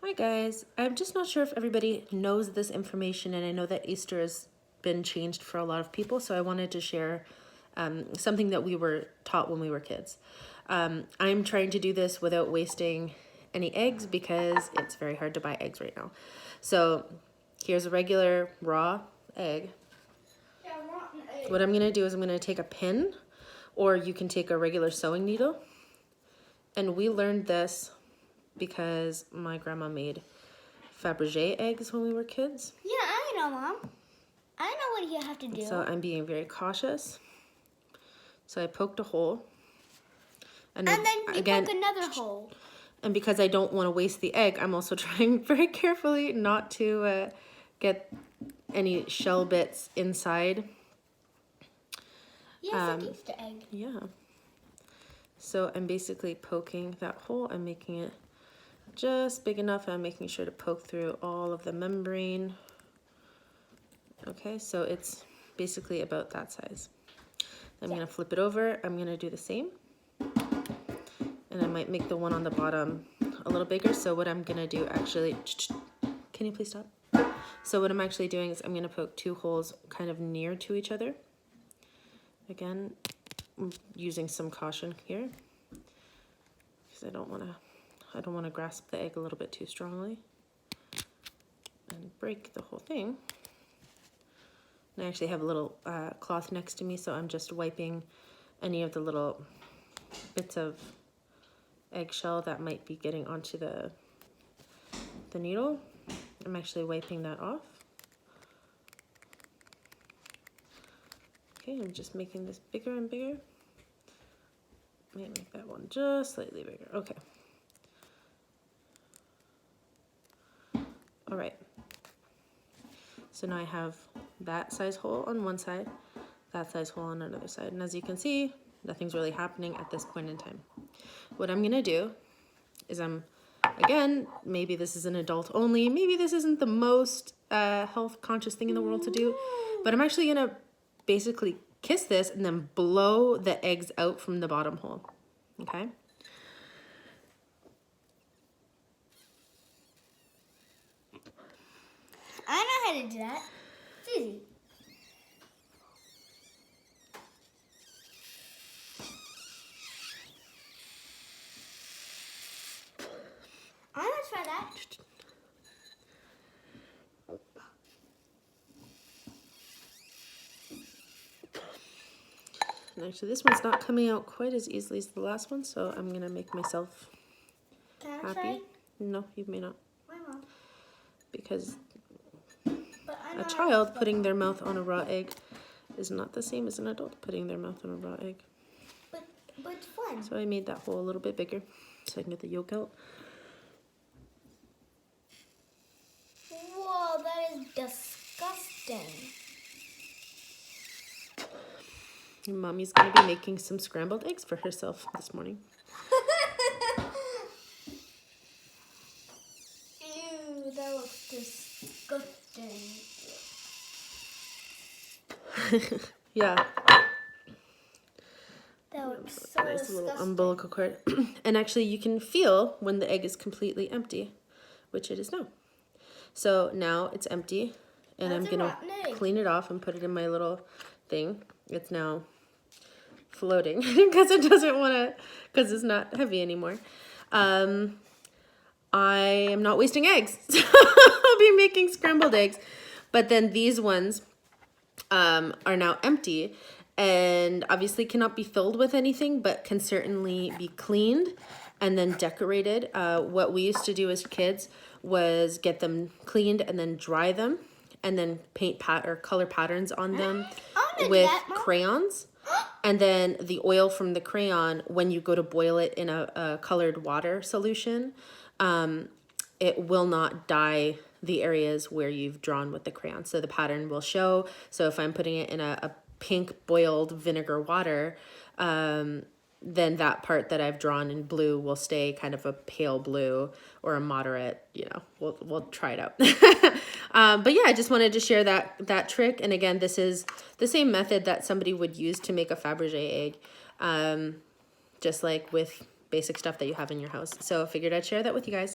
Hi guys, I'm just not sure if everybody knows this information, and I know that Easter has been changed for a lot of people, so I wanted to share something that we were taught when we were kids. I'm trying to do this without wasting any eggs because it's very hard to buy eggs right now. So here's a regular raw egg. Yeah, rotten egg. What I'm going to do is I'm going to take a pin, or you can take a regular sewing needle. And we learned this because my grandma made Fabergé eggs when we were kids. Yeah, I know, Mom. I know what you have to do. So I'm being very cautious. So I poked a hole. And then you again, poke another hole. And because I don't want to waste the egg, I'm also trying very carefully not to get any shell bits inside. Yes, it keeps the egg. Yeah. So I'm basically poking that hole. I'm making it just big enough. I'm making sure to poke through all of the membrane. Okay, so it's basically about that size. I'm going to flip it over. I'm going to do the same. And I might make the one on the bottom a little bigger. So what I'm going to do actually, can you please stop? So what I'm actually doing is I'm going to poke two holes kind of near to each other. Again, I'm using some caution here because I don't want to grasp the egg a little bit too strongly and break the whole thing. And I actually have a little cloth next to me, so I'm just wiping any of the little bits of eggshell that might be getting onto the needle. I'm actually wiping that off. Okay, I'm just making this bigger and bigger. Maybe make that one just slightly bigger. Okay. All right. So now I have that size hole on one side, that size hole on another side. And as you can see, nothing's really happening at this point in time. What I'm gonna do is again, maybe this is an adult only, maybe this isn't the most health conscious thing in the world to do, but I'm actually gonna basically kiss this and then blow the eggs out from the bottom hole, okay? I know how to do that. It's easy. I'm gonna try that. And actually, this one's not coming out quite as easily as the last one, so I'm gonna make myself Can I happy. try? No, you may not, Why, Mom? because But I know a how child to putting their mouth on a raw egg is not the same as an adult putting their mouth on a raw egg. But it's fun. So I made that hole a little bit bigger so I can get the yolk out. Whoa, that is disgusting. Mommy's gonna be making some scrambled eggs for herself this morning. Ew, that looks disgusting. Yeah. That looks so Nice disgusting. little umbilical cord. And actually you can feel when the egg is completely empty, which it is now. So now it's empty, and That's I'm a gonna rotten egg. clean it off and put it in my little thing. It's now floating because it doesn't want to, because it's not heavy anymore. I am not wasting eggs. So I'll be making scrambled eggs. But then these ones are now empty and obviously cannot be filled with anything, but can certainly be cleaned and then decorated. What we used to do as kids was get them cleaned and then dry them and then paint or color patterns on them with crayons. And then the oil from the crayon, when you go to boil it in a colored water solution, it will not dye the areas where you've drawn with the crayon. So the pattern will show. So if I'm putting it in a pink boiled vinegar water, then that part that I've drawn in blue will stay kind of a pale blue or a moderate, we'll try it out. But yeah, I just wanted to share that trick. And again, this is the same method that somebody would use to make a Fabergé egg, just like with basic stuff that you have in your house. So I figured I'd share that with you guys.